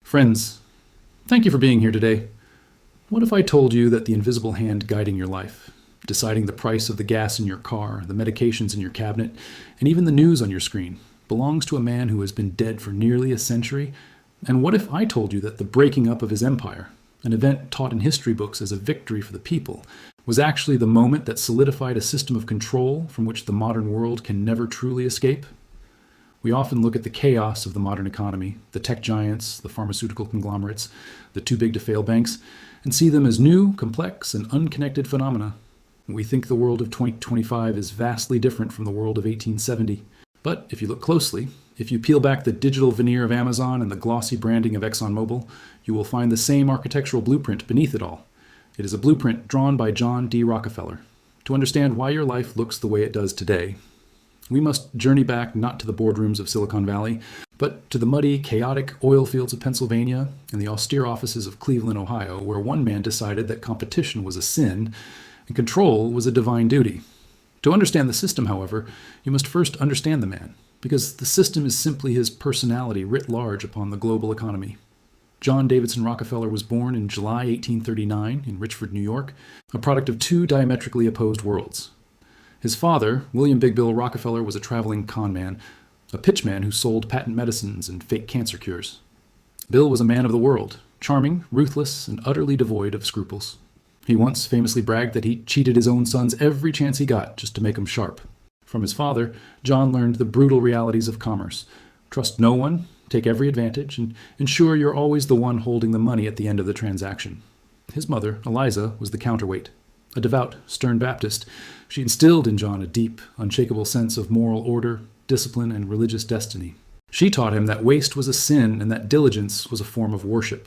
Friends, thank you for being here today. What if I told you that the invisible hand guiding your life, deciding the price of the gas in your car, the medications in your cabinet, and even the news on your screen, belongs to a man who has been dead for nearly a century? And what if I told you that the breaking up of his empire, an event taught in history books as a victory for the people, was actually the moment that solidified a system of control from which the modern world can never truly escape? We often look at the chaos of the modern economy, the tech giants, the pharmaceutical conglomerates, the too-big-to-fail banks, and see them as new, complex, and unconnected phenomena. We think the world of 2025 is vastly different from the world of 1870. But if you look closely, if you peel back the digital veneer of Amazon and the glossy branding of ExxonMobil, you will find the same architectural blueprint beneath it all. It is a blueprint drawn by John D. Rockefeller. To understand why your life looks the way it does today, we must journey back not to the boardrooms of Silicon Valley, but to the muddy, chaotic oil fields of Pennsylvania and the austere offices of Cleveland, Ohio, where one man decided that competition was a sin and control was a divine duty. To understand the system, however, you must first understand the man, because the system is simply his personality writ large upon the global economy. John Davidson Rockefeller was born in July 1839 in Richford, New York, a product of two diametrically opposed worlds. His father, William Big Bill Rockefeller, was a traveling con man, a pitchman who sold patent medicines and fake cancer cures. Bill was a man of the world, charming, ruthless, and utterly devoid of scruples. He once famously bragged that he cheated his own sons every chance he got just to make 'em sharp. From his father, John learned the brutal realities of commerce. Trust no one, take every advantage, and ensure you're always the one holding the money at the end of the transaction. His mother, Eliza, was the counterweight. A devout, stern Baptist, she instilled in John a deep, unshakable sense of moral order, discipline, and religious destiny. She taught him that waste was a sin and that diligence was a form of worship.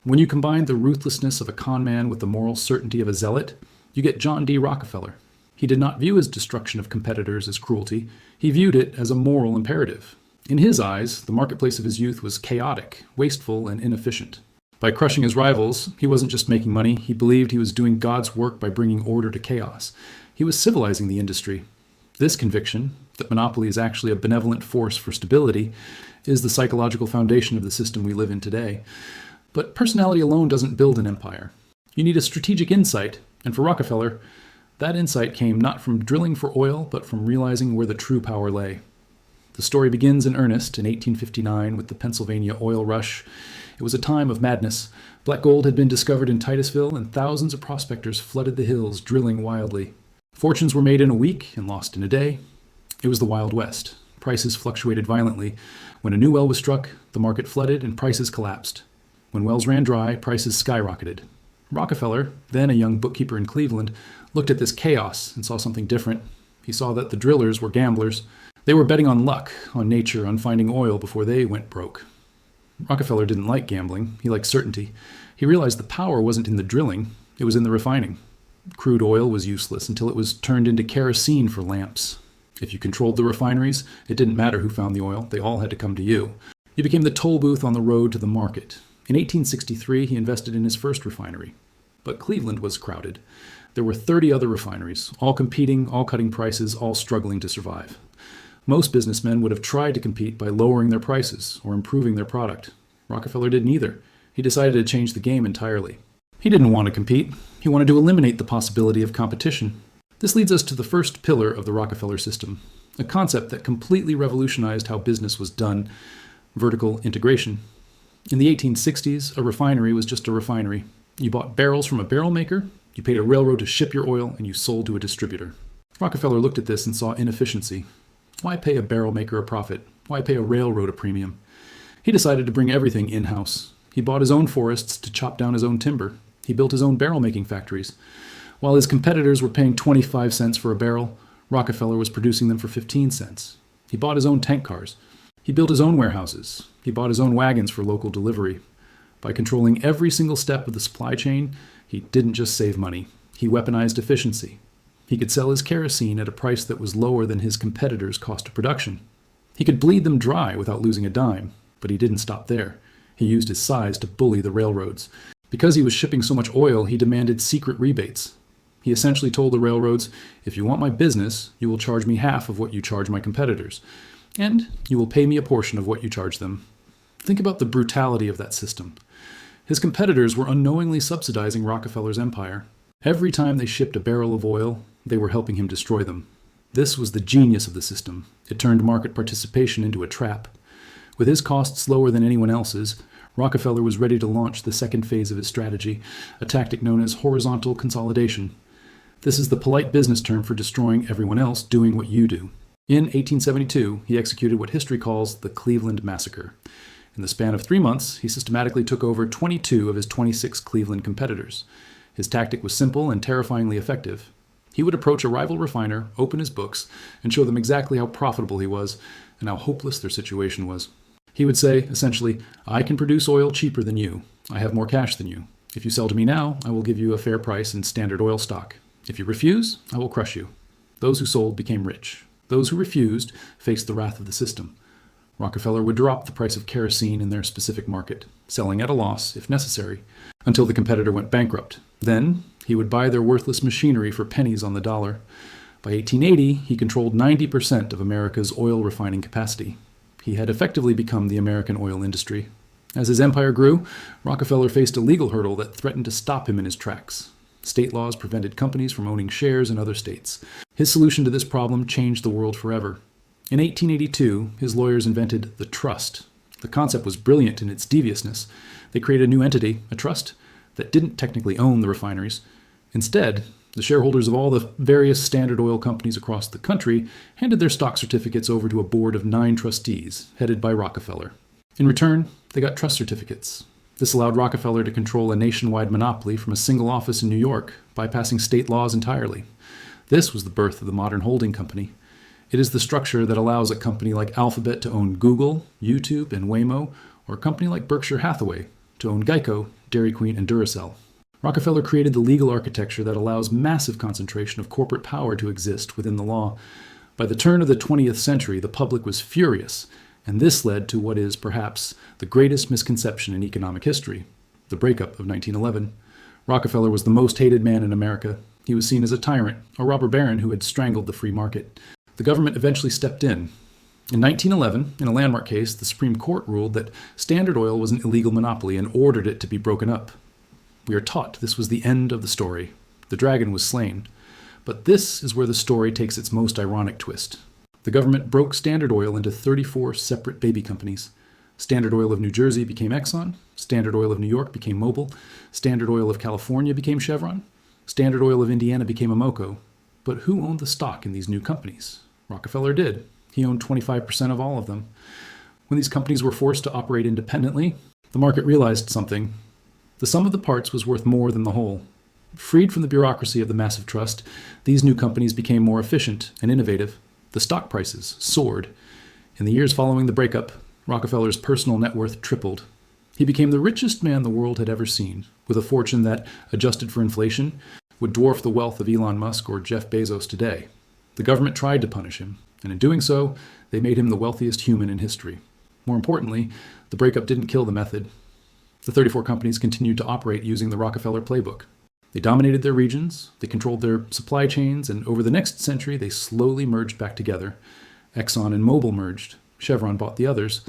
When you combine the ruthlessness of a con man with the moral certainty of a zealot, you get John D. Rockefeller. He did not view his destruction of competitors as cruelty. He viewed it as a moral imperative. In his eyes, the marketplace of his youth was chaotic, wasteful, and inefficient. By crushing his rivals, he wasn't just making money. He believed he was doing God's work by bringing order to chaos. He was civilizing the industry. This conviction, that monopoly is actually a benevolent force for stability, is the psychological foundation of the system we live in today. But personality alone doesn't build an empire. You need a strategic insight, and for Rockefeller, that insight came not from drilling for oil, but from realizing where the true power lay. The story begins in earnest in 1859 with the Pennsylvania oil rush. It was a time of madness. Black gold had been discovered in Titusville, and thousands of prospectors flooded the hills, drilling wildly. Fortunes were made in a week and lost in a day. It was the Wild West. Prices fluctuated violently. When a new well was struck, the market flooded and prices collapsed. When wells ran dry, prices skyrocketed. Rockefeller, then a young bookkeeper in Cleveland, looked at this chaos and saw something different. He saw that the drillers were gamblers. They were betting on luck, on nature, on finding oil before they went broke. Rockefeller didn't like gambling. He liked certainty. He realized the power wasn't in the drilling, it was in the refining. Crude oil was useless until it was turned into kerosene for lamps. If you controlled the refineries, it didn't matter who found the oil. They all had to come to you. You became the toll booth on the road to the market. In 1863, he invested in his first refinery. But Cleveland was crowded. There were 30 other refineries, all competing, all cutting prices, all struggling to survive. Most businessmen would have tried to compete by lowering their prices or improving their product. Rockefeller didn't either. He decided to change the game entirely. He didn't want to compete. He wanted to eliminate the possibility of competition. This leads us to the first pillar of the Rockefeller system, a concept that completely revolutionized how business was done: vertical integration. In the 1860s, a refinery was just a refinery. You bought barrels from a barrel maker, you paid a railroad to ship your oil, and you sold to a distributor. Rockefeller looked at this and saw inefficiency. Why pay a barrel maker a profit? Why pay a railroad a premium? He decided to bring everything in-house. He bought his own forests to chop down his own timber. He built his own barrel-making factories. While his competitors were paying 25 cents for a barrel, Rockefeller was producing them for 15 cents. He bought his own tank cars. He built his own warehouses. He bought his own wagons for local delivery. By controlling every single step of the supply chain, he didn't just save money. He weaponized efficiency. He could sell his kerosene at a price that was lower than his competitors' cost of production. He could bleed them dry without losing a dime, but he didn't stop there. He used his size to bully the railroads. Because he was shipping so much oil, he demanded secret rebates. He essentially told the railroads, if you want my business, you will charge me half of what you charge my competitors, and you will pay me a portion of what you charge them. Think about the brutality of that system. His competitors were unknowingly subsidizing Rockefeller's empire. Every time they shipped a barrel of oil, they were helping him destroy them. This was the genius of the system. It turned market participation into a trap. With his costs lower than anyone else's, Rockefeller was ready to launch the second phase of his strategy, a tactic known as horizontal consolidation. This is the polite business term for destroying everyone else doing what you do. In 1872, he executed what history calls the Cleveland Massacre. In the span of 3 months, he systematically took over 22 of his 26 Cleveland competitors. His tactic was simple and terrifyingly effective. He would approach a rival refiner, open his books, and show them exactly how profitable he was and how hopeless their situation was. He would say, essentially, I can produce oil cheaper than you. I have more cash than you. If you sell to me now, I will give you a fair price in Standard Oil stock. If you refuse, I will crush you. Those who sold became rich. Those who refused faced the wrath of the system. Rockefeller would drop the price of kerosene in their specific market, selling at a loss, if necessary, until the competitor went bankrupt. Then, he would buy their worthless machinery for pennies on the dollar. By 1880, he controlled 90% of America's oil refining capacity. He had effectively become the American oil industry. As his empire grew, Rockefeller faced a legal hurdle that threatened to stop him in his tracks. State laws prevented companies from owning shares in other states. His solution to this problem changed the world forever. In 1882, his lawyers invented the trust. The concept was brilliant in its deviousness. They created a new entity, a trust, that didn't technically own the refineries. Instead, the shareholders of all the various Standard Oil companies across the country handed their stock certificates over to a board of 9 trustees, headed by Rockefeller. In return, they got trust certificates. This allowed Rockefeller to control a nationwide monopoly from a single office in New York, bypassing state laws entirely. This was the birth of the modern holding company. It is the structure that allows a company like Alphabet to own Google, YouTube, and Waymo, or a company like Berkshire Hathaway to own Geico, Dairy Queen, and Duracell. Rockefeller created the legal architecture that allows massive concentration of corporate power to exist within the law. By the turn of the 20th century, the public was furious, and this led to what is, perhaps, the greatest misconception in economic history, the breakup of 1911. Rockefeller was the most hated man in America. He was seen as a tyrant, a robber baron who had strangled the free market. The government eventually stepped in. In 1911, in a landmark case, the Supreme Court ruled that Standard Oil was an illegal monopoly and ordered it to be broken up. We are taught this was the end of the story. The dragon was slain. But this is where the story takes its most ironic twist. The government broke Standard Oil into 34 separate baby companies. Standard Oil of New Jersey became Exxon, Standard Oil of New York became Mobil, Standard Oil of California became Chevron, Standard Oil of Indiana became Amoco. But who owned the stock in these new companies? Rockefeller did. He owned 25% of all of them. When these companies were forced to operate independently, the market realized something. The sum of the parts was worth more than the whole. Freed from the bureaucracy of the massive trust, these new companies became more efficient and innovative. The stock prices soared. In the years following the breakup, Rockefeller's personal net worth tripled. He became the richest man the world had ever seen, with a fortune that, adjusted for inflation, would dwarf the wealth of Elon Musk or Jeff Bezos today. The government tried to punish him, and in doing so, they made him the wealthiest human in history. More importantly, the breakup didn't kill the method. The 34 companies continued to operate using the Rockefeller playbook. They dominated their regions, they controlled their supply chains, and over the next century, they slowly merged back together. Exxon and Mobil merged. Chevron bought the others.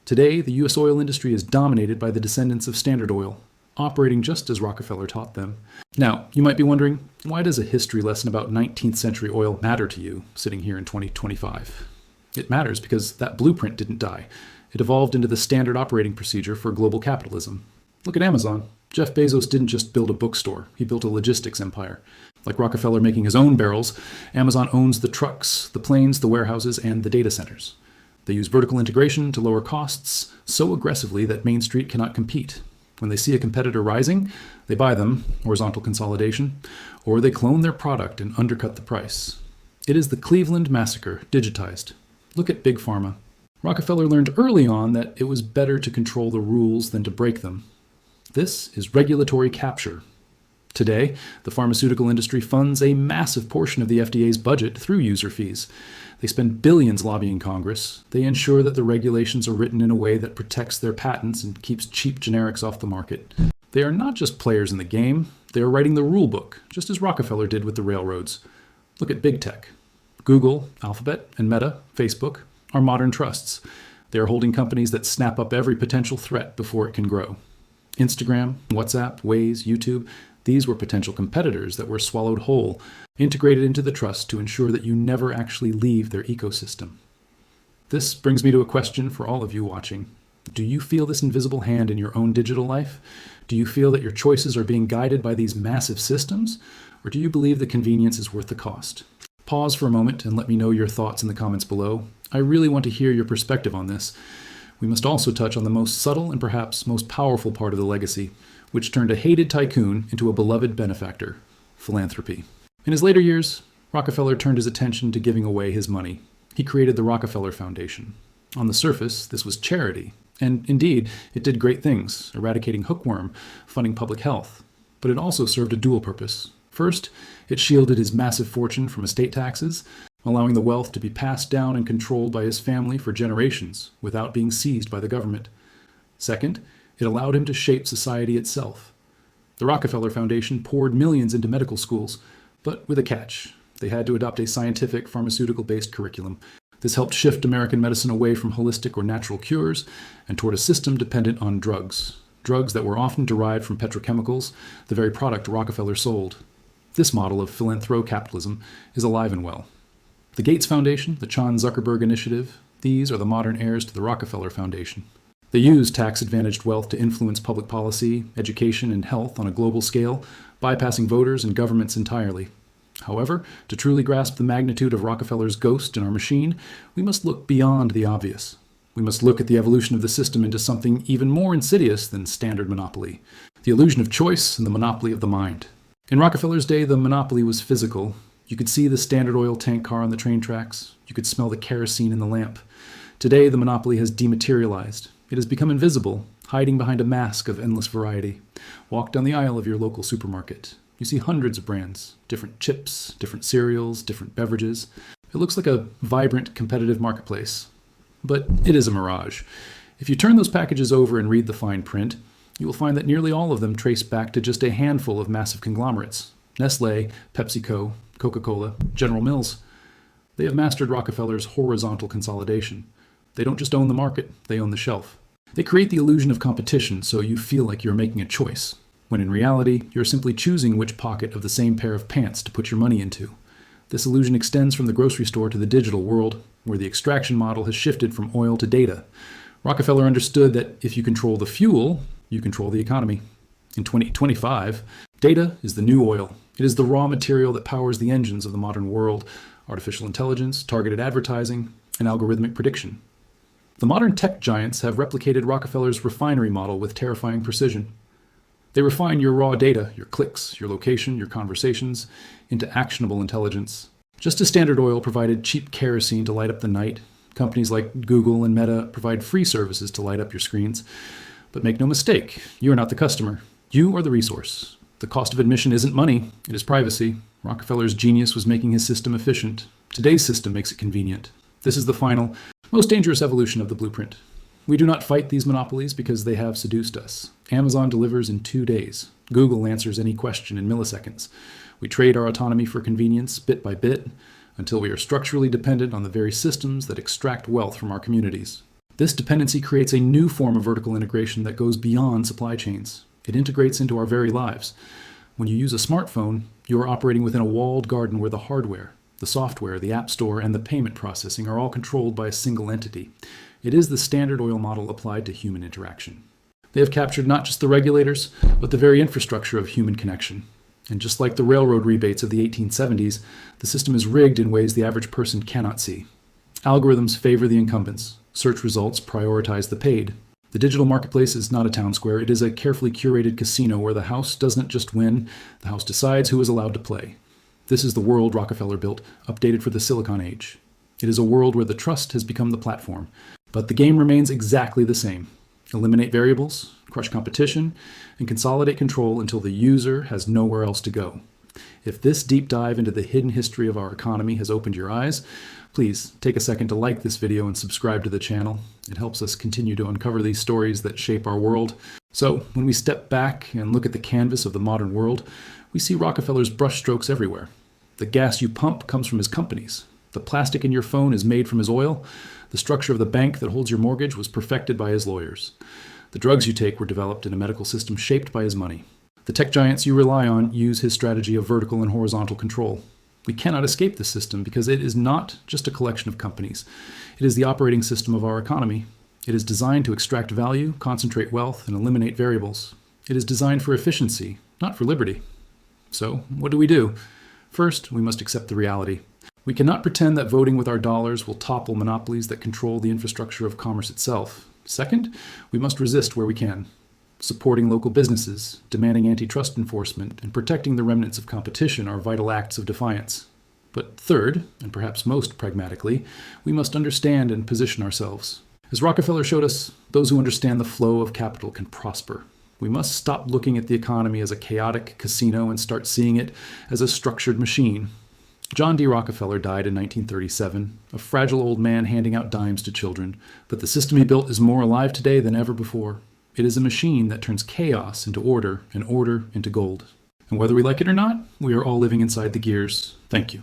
Today, the U.S. oil industry is dominated by the descendants of Standard Oil, operating just as Rockefeller taught them. Now, you might be wondering, why does a history lesson about 19th century oil matter to you, sitting here in 2025? It matters because that blueprint didn't die. It evolved into the standard operating procedure for global capitalism. Look at Amazon. Jeff Bezos didn't just build a bookstore, he built a logistics empire. Like Rockefeller making his own barrels, Amazon owns the trucks, the planes, the warehouses, and the data centers. They use vertical integration to lower costs so aggressively that Main Street cannot compete. When they see a competitor rising, they buy them, horizontal consolidation, or they clone their product and undercut the price. It is the Cleveland Massacre, digitized. Look at Big Pharma. Rockefeller learned early on that it was better to control the rules than to break them. This is regulatory capture. Today, the pharmaceutical industry funds a massive portion of the FDA's budget through user fees. They spend billions lobbying Congress. They ensure that the regulations are written in a way that protects their patents and keeps cheap generics off the market. They are not just players in the game, they are writing the rule book, just as Rockefeller did with the railroads. Look at big tech. Google, Alphabet, and Meta, Facebook, are modern trusts. They are holding companies that snap up every potential threat before it can grow. Instagram, WhatsApp, Waze, YouTube, these were potential competitors that were swallowed whole, integrated into the trust to ensure that you never actually leave their ecosystem. This brings me to a question for all of you watching. Do you feel this invisible hand in your own digital life? Do you feel that your choices are being guided by these massive systems? Or do you believe the convenience is worth the cost? Pause for a moment and let me know your thoughts in the comments below. I really want to hear your perspective on this. We must also touch on the most subtle and perhaps most powerful part of the legacy, which turned a hated tycoon into a beloved benefactor: philanthropy. In his later years, Rockefeller turned his attention to giving away his money. He created the Rockefeller Foundation. On the surface, this was charity, and indeed, it did great things, eradicating hookworm, funding public health. But it also served a dual purpose. First, it shielded his massive fortune from estate taxes, allowing the wealth to be passed down and controlled by his family for generations without being seized by the government. Second, it allowed him to shape society itself. The Rockefeller Foundation poured millions into medical schools, but with a catch. They had to adopt a scientific, pharmaceutical-based curriculum. This helped shift American medicine away from holistic or natural cures and toward a system dependent on drugs that were often derived from petrochemicals, the very product Rockefeller sold. This model of philanthrocapitalism is alive and well. The Gates Foundation, the Chan Zuckerberg Initiative, these are the modern heirs to the Rockefeller Foundation. They use tax-advantaged wealth to influence public policy, education, and health on a global scale, bypassing voters and governments entirely. However, to truly grasp the magnitude of Rockefeller's ghost in our machine, we must look beyond the obvious. We must look at the evolution of the system into something even more insidious than standard monopoly: the illusion of choice and the monopoly of the mind. In Rockefeller's day, the monopoly was physical. You could see the Standard Oil tank car on the train tracks. You could smell the kerosene in the lamp. Today, the monopoly has dematerialized. It has become invisible, hiding behind a mask of endless variety. Walk down the aisle of your local supermarket. You see hundreds of brands, different chips, different cereals, different beverages. It looks like a vibrant, competitive marketplace. But it is a mirage. If you turn those packages over and read the fine print, you will find that nearly all of them trace back to just a handful of massive conglomerates: Nestlé, PepsiCo, Coca-Cola, General Mills. They have mastered Rockefeller's horizontal consolidation. They don't just own the market, they own the shelf. They create the illusion of competition so you feel like you're making a choice, when in reality, you're simply choosing which pocket of the same pair of pants to put your money into. This illusion extends from the grocery store to the digital world, where the extraction model has shifted from oil to data. Rockefeller understood that if you control the fuel, you control the economy. In 2025, data is the new oil. It is the raw material that powers the engines of the modern world: artificial intelligence, targeted advertising, and algorithmic prediction. The modern tech giants have replicated Rockefeller's refinery model with terrifying precision. They refine your raw data, your clicks, your location, your conversations, into actionable intelligence. Just as Standard Oil provided cheap kerosene to light up the night, companies like Google and Meta provide free services to light up your screens. But make no mistake, you are not the customer. You are the resource. The cost of admission isn't money, it is privacy. Rockefeller's genius was making his system efficient. Today's system makes it convenient. This is the final, most dangerous evolution of the blueprint. We do not fight these monopolies because they have seduced us. Amazon delivers in 2 days. Google answers any question in milliseconds. We trade our autonomy for convenience bit by bit until we are structurally dependent on the very systems that extract wealth from our communities. This dependency creates a new form of vertical integration that goes beyond supply chains. It integrates into our very lives. When you use a smartphone, you are operating within a walled garden where the hardware, the software, the app store, and the payment processing are all controlled by a single entity. It is the Standard Oil model applied to human interaction. They have captured not just the regulators, but the very infrastructure of human connection. And just like the railroad rebates of the 1870s, the system is rigged in ways the average person cannot see. Algorithms favor the incumbents. Search results prioritize the paid. The digital marketplace is not a town square. It is a carefully curated casino where the house doesn't just win, the house decides who is allowed to play. This is the world Rockefeller built, updated for the Silicon Age. It is a world where the trust has become the platform, but the game remains exactly the same. Eliminate variables, crush competition, and consolidate control until the user has nowhere else to go. If this deep dive into the hidden history of our economy has opened your eyes, please take a second to like this video and subscribe to the channel. It helps us continue to uncover these stories that shape our world. So when we step back and look at the canvas of the modern world, we see Rockefeller's brushstrokes everywhere. The gas you pump comes from his companies. The plastic in your phone is made from his oil. The structure of the bank that holds your mortgage was perfected by his lawyers. The drugs you take were developed in a medical system shaped by his money. The tech giants you rely on use his strategy of vertical and horizontal control. We cannot escape this system because it is not just a collection of companies. It is the operating system of our economy. It is designed to extract value, concentrate wealth, and eliminate variables. It is designed for efficiency, not for liberty. So, what do? First, we must accept the reality. We cannot pretend that voting with our dollars will topple monopolies that control the infrastructure of commerce itself. Second, we must resist where we can, supporting local businesses, demanding antitrust enforcement, and protecting the remnants of competition are vital acts of defiance. But third, and perhaps most pragmatically, we must understand and position ourselves. As Rockefeller showed us, those who understand the flow of capital can prosper. We must stop looking at the economy as a chaotic casino and start seeing it as a structured machine. John D. Rockefeller died in 1937, a fragile old man handing out dimes to children, but the system he built is more alive today than ever before. It is a machine that turns chaos into order and order into gold. And whether we like it or not, we are all living inside the gears. Thank you.